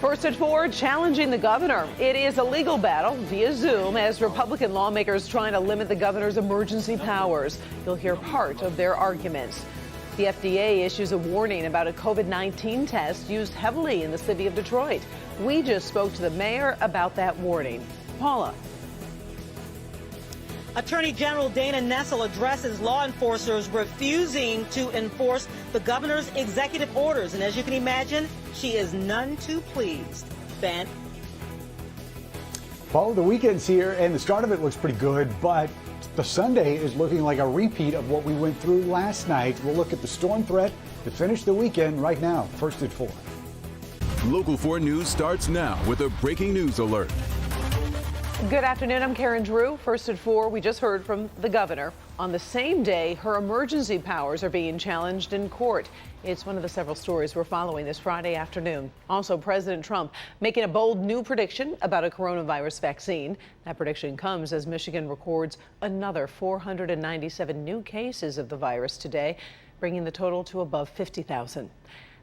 First at 4, challenging the governor. It is a legal battle via Zoom as Republican lawmakers trying to limit the governor's emergency powers. You'll hear part of their arguments. The FDA issues a warning about a COVID-19 test used heavily in the city of Detroit. We just spoke to the mayor about that warning. Paula. Attorney General Dana Nessel addresses law enforcers refusing to enforce the governor's executive orders. And as you can imagine, she is none too pleased. Ben? Well, the weekend's here, and the start of it looks pretty good, but the Sunday is looking like a repeat of what we went through last night. We'll look at the storm threat to finish the weekend right now, first at 4. Local 4 News starts now with a breaking news alert. Good afternoon. I'm Karen Drew. First at 4, we just heard from the governor. On the same day, her emergency powers are being challenged in court. It's one of the several stories we're following this Friday afternoon. Also, President Trump making a bold new prediction about a coronavirus vaccine. That prediction comes as Michigan records another 497 new cases of the virus today, bringing the total to above 50,000.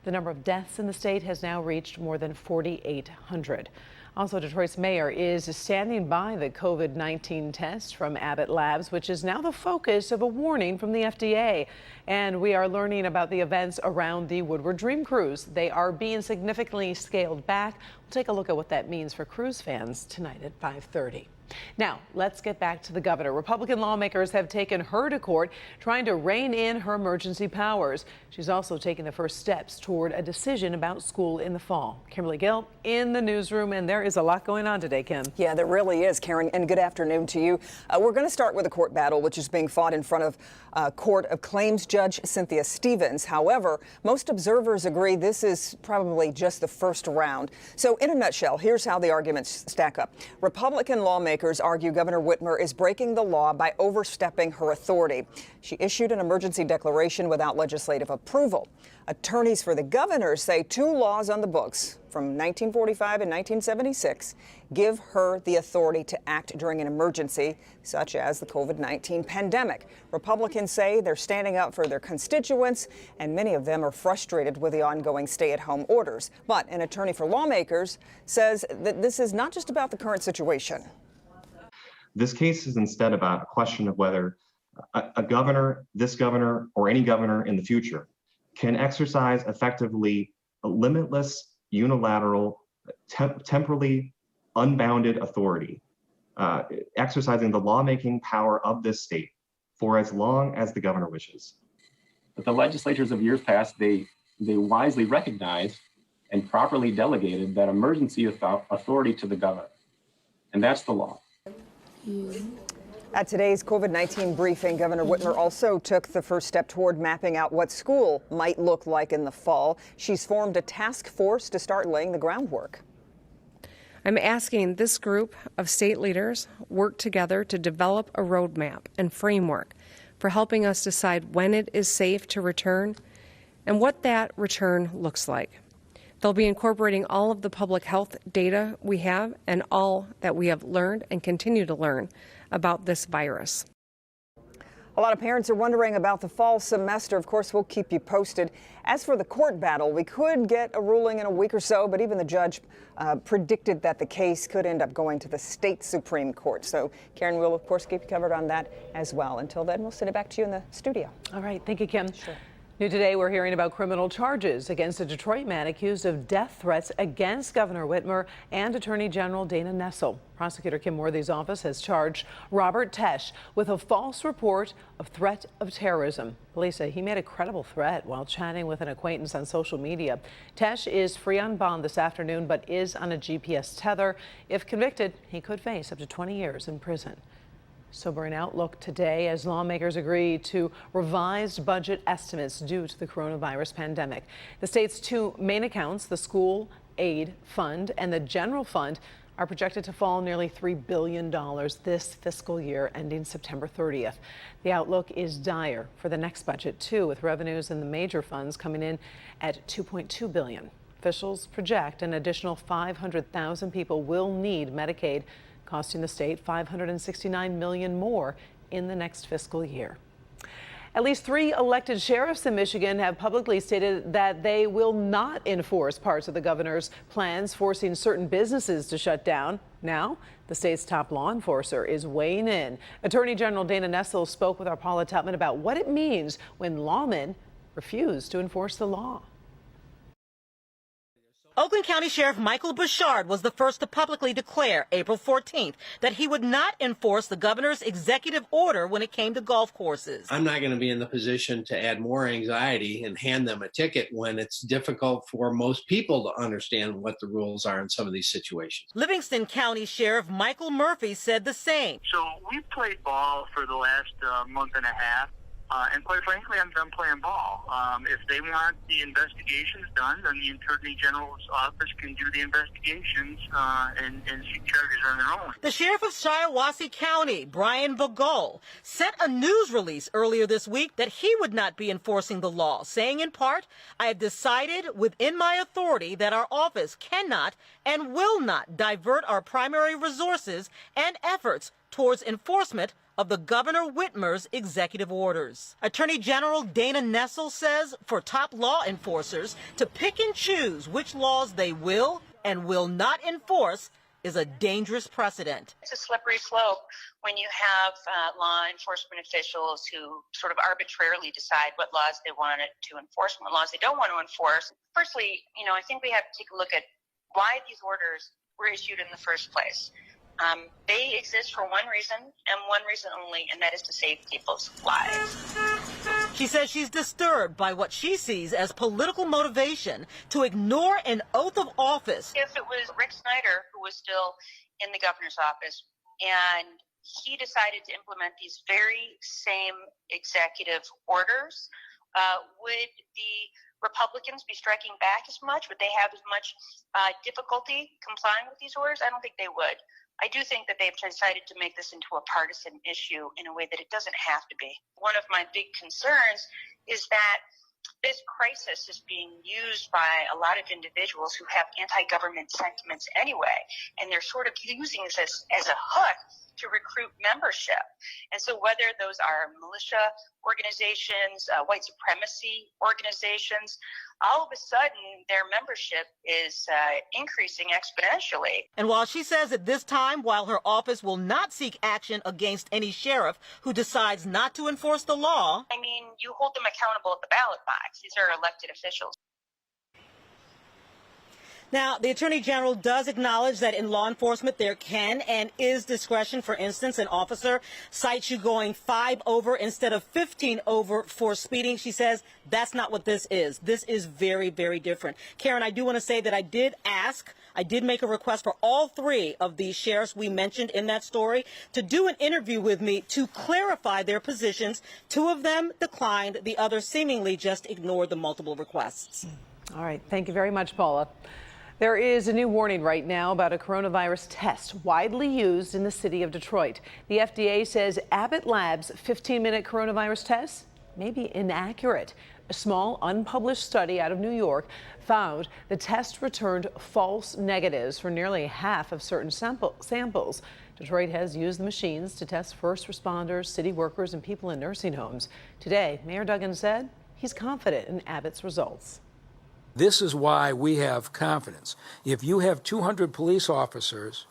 The number of deaths in the state has now reached more than 4,800. Also, Detroit's mayor is standing by the COVID-19 test from Abbott Labs, which is now the focus of a warning from the FDA. And we are learning about the events around the Woodward Dream Cruise. They are being significantly scaled back. We'll take a look at what that means for cruise fans tonight at 5:30. Now, let's get back to the governor. Republican lawmakers have taken her to court, trying to rein in her emergency powers. She's also taking the first steps toward a decision about school in the fall. Kimberly Gill in the newsroom, and there is a lot going on today, Kim. Yeah, there really is, Karen, and good afternoon to you. We're going to start with a court battle, which is being fought in front of Court of Claims Judge Cynthia Stevens. However, most observers agree this is probably just the first round. So in a nutshell, here's how the arguments stack up. Republican lawmakers argue Governor Whitmer is breaking the law by overstepping her authority. She issued an emergency declaration without legislative approval. Attorneys for the governor say 2 laws on the books from 1945 and 1976 give her the authority to act during an emergency, such as the COVID-19 pandemic. Republicans say they're standing up for their constituents, and many of them are frustrated with the ongoing stay-at-home orders. But an attorney for lawmakers says that this is not just about the current situation. This case is instead about a question of whether a governor, this governor, or any governor in the future can exercise effectively a limitless, unilateral, temporally unbounded authority, exercising the lawmaking power of this state for as long as the governor wishes. But the legislatures of years past, they wisely recognized and properly delegated that emergency authority to the governor. And that's the law. At today's COVID-19 briefing, Governor Whitmer also took the first step toward mapping out what school might look like in the fall. She's formed a task force to start laying the groundwork. I'm asking this group of state leaders work together to develop a roadmap and framework for helping us decide when it is safe to return and what that return looks like. They'll be incorporating all of the public health data we have and all that we have learned and continue to learn about this virus. A lot of parents are wondering about the fall semester. Of course, we'll keep you posted. As for the court battle, we could get a ruling in a week or so, but even the judge predicted that the case could end up going to the state Supreme Court. So Karen will, of course, keep you covered on that as well. Until then, we'll send it back to you in the studio. All right. Thank you, Kim. Sure. New today, we're hearing about criminal charges against a Detroit man accused of death threats against Governor Whitmer and Attorney General Dana Nessel. Prosecutor Kim Worthy's office has charged Robert Tesh with a false report of threat of terrorism. Police say he made a credible threat while chatting with an acquaintance on social media. Tesh is free on bond this afternoon, but is on a GPS tether. If convicted, he could face up to 20 years in prison. Sobering outlook today as lawmakers agree to revised budget estimates due to the coronavirus pandemic. The state's 2 main accounts, the School Aid Fund and the General Fund, are projected to fall nearly $3 billion this fiscal year ending September 30th. The outlook is dire for the next budget, too, with revenues in the major funds coming in at $2.2 billion. Officials project an additional 500,000 people will need Medicaid, costing the state $569 million more in the next fiscal year. At least 3 elected sheriffs in Michigan have publicly stated that they will not enforce parts of the governor's plans forcing certain businesses to shut down. Now, the state's top law enforcer is weighing in. Attorney General Dana Nessel spoke with our Paula Tutman about what it means when lawmen refuse to enforce the law. Oakland County Sheriff Michael Bouchard was the first to publicly declare April 14th that he would not enforce the governor's executive order when it came to golf courses. I'm not going to be in the position to add more anxiety and hand them a ticket when it's difficult for most people to understand what the rules are in some of these situations. Livingston County Sheriff Michael Murphy said the same. So we've played ball for the last month and a half. And quite frankly, I'm done playing ball. If they want the investigations done, then the Attorney General's office can do the investigations and seek charges on their own. The Sheriff of Shiawassee County, Brian Bagul, sent a news release earlier this week that he would not be enforcing the law, saying in part, "I have decided within my authority that our office cannot and will not divert our primary resources and efforts towards enforcement of the Governor Whitmer's executive orders." Attorney General Dana Nessel says for top law enforcers to pick and choose which laws they will and will not enforce is a dangerous precedent. It's a slippery slope when you have law enforcement officials who sort of arbitrarily decide what laws they want to enforce and what laws they don't want to enforce. Firstly, I think we have to take a look at why these orders were issued in the first place. They exist for one reason and one reason only, and that is to save people's lives. She says she's disturbed by what she sees as political motivation to ignore an oath of office. If it was Rick Snyder who was still in the governor's office and he decided to implement these very same executive orders, would the Republicans be striking back as much? Would they have as much difficulty complying with these orders? I don't think they would. I do think that they've decided to make this into a partisan issue in a way that it doesn't have to be. One of my big concerns is that this crisis is being used by a lot of individuals who have anti-government sentiments anyway, and they're sort of using this as a hook to recruit membership. And so whether those are militia organizations, white supremacy organizations, all of a sudden their membership is increasing exponentially. And while she says at this time, while her office will not seek action against any sheriff who decides not to enforce the law, I mean, you hold them accountable at the ballot box. These are elected officials. Now, the Attorney General does acknowledge that in law enforcement there can and is discretion. For instance, an officer cites you going 5 over instead of 15 over for speeding. She says that's not what this is. This is very, very different. Karen, I do want to say that I did make a request for all 3 of these sheriffs we mentioned in that story to do an interview with me to clarify their positions. 2 of them declined. The others seemingly just ignored the multiple requests. All right. Thank you very much, Paula. There is a new warning right now about a coronavirus test widely used in the city of Detroit. The FDA says Abbott Labs' 15-minute coronavirus test may be inaccurate. A small unpublished study out of New York found the test returned false negatives for nearly half of certain samples. Detroit has used the machines to test first responders, city workers, and people in nursing homes. Today, Mayor Duggan said he's confident in Abbott's results. This is why we have confidence. If you have 200 police officers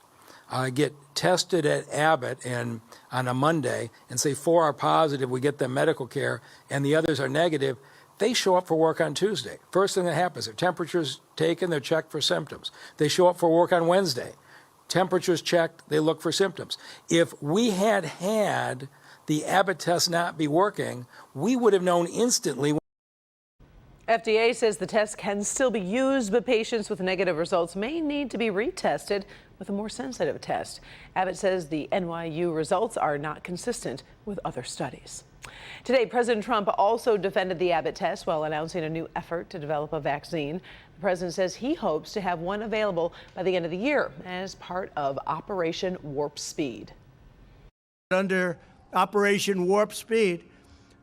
get tested at Abbott and on a Monday and say 4 are positive, we get them medical care, and the others are negative, they show up for work on Tuesday. First thing that happens, their temperature's taken, they're checked for symptoms. They show up for work on Wednesday. Temperature's checked, they look for symptoms. If we had the Abbott test not be working, we would have known instantly. FDA says the test can still be used, but patients with negative results may need to be retested with a more sensitive test. Abbott says the NYU results are not consistent with other studies. Today, President Trump also defended the Abbott test while announcing a new effort to develop a vaccine. The president says he hopes to have one available by the end of the year as part of Operation Warp Speed. Under Operation Warp Speed,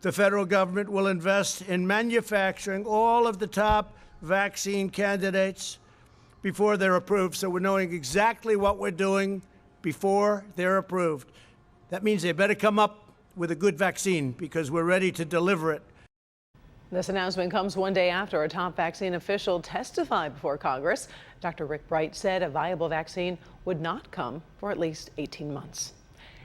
the federal government will invest in manufacturing all of the top vaccine candidates before they're approved. So we're knowing exactly what we're doing before they're approved. That means they better come up with a good vaccine because we're ready to deliver it. This announcement comes one day after a top vaccine official testified before Congress. Dr. Rick Bright said a viable vaccine would not come for at least 18 months.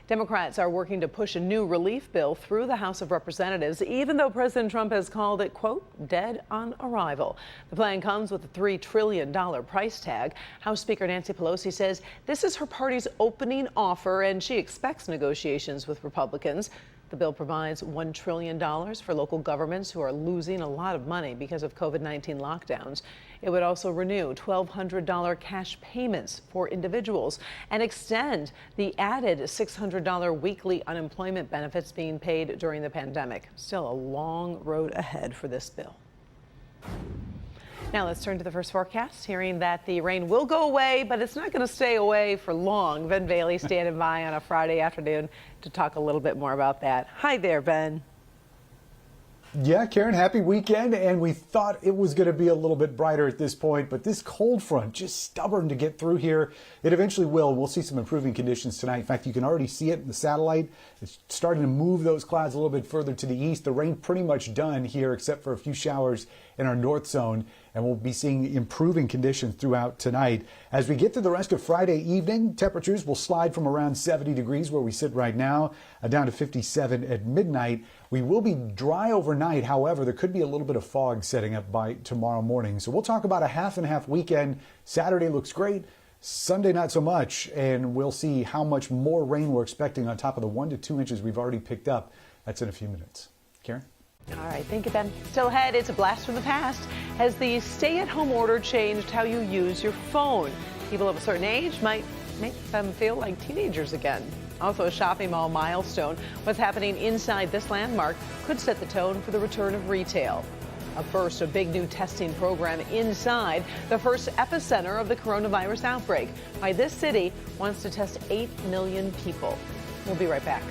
Democrats are working to push a new relief bill through the House of Representatives, even though President Trump has called it, quote, dead on arrival. The plan comes with a $3 trillion price tag. House Speaker Nancy Pelosi says this is her party's opening offer, and she expects negotiations with Republicans. The bill provides $1 trillion for local governments who are losing a lot of money because of COVID-19 lockdowns. It would also renew $1,200 cash payments for individuals and extend the added $600 weekly unemployment benefits being paid during the pandemic. Still a long road ahead for this bill. Now let's turn to the first forecast, hearing that the rain will go away, but it's not going to stay away for long. Ben Bailey standing by on a Friday afternoon to talk a little bit more about that. Hi there, Ben. Yeah, Karen, happy weekend. And we thought it was going to be a little bit brighter at this point, but this cold front just stubborn to get through here. It eventually will. We'll see some improving conditions tonight. In fact, you can already see it in the satellite. It's starting to move those clouds a little bit further to the east. The rain pretty much done here, except for a few showers in our north zone. And we'll be seeing improving conditions throughout tonight. As we get to the rest of Friday evening, temperatures will slide from around 70 degrees where we sit right now, down to 57 at midnight. We will be dry overnight. However, there could be a little bit of fog setting up by tomorrow morning. So we'll talk about a half and half weekend. Saturday looks great. Sunday, not so much. And we'll see how much more rain we're expecting on top of the 1 to 2 inches we've already picked up. That's in a few minutes. Karen? All right, thank you, Ben. Still ahead, it's a blast from the past. Has the stay-at-home order changed how you use your phone? People of a certain age might make them feel like teenagers again. Also, a shopping mall milestone. What's happening inside this landmark could set the tone for the return of retail. Up first, a big new testing program inside the first epicenter of the coronavirus outbreak. Why this city wants to test 8 million people. We'll be right back.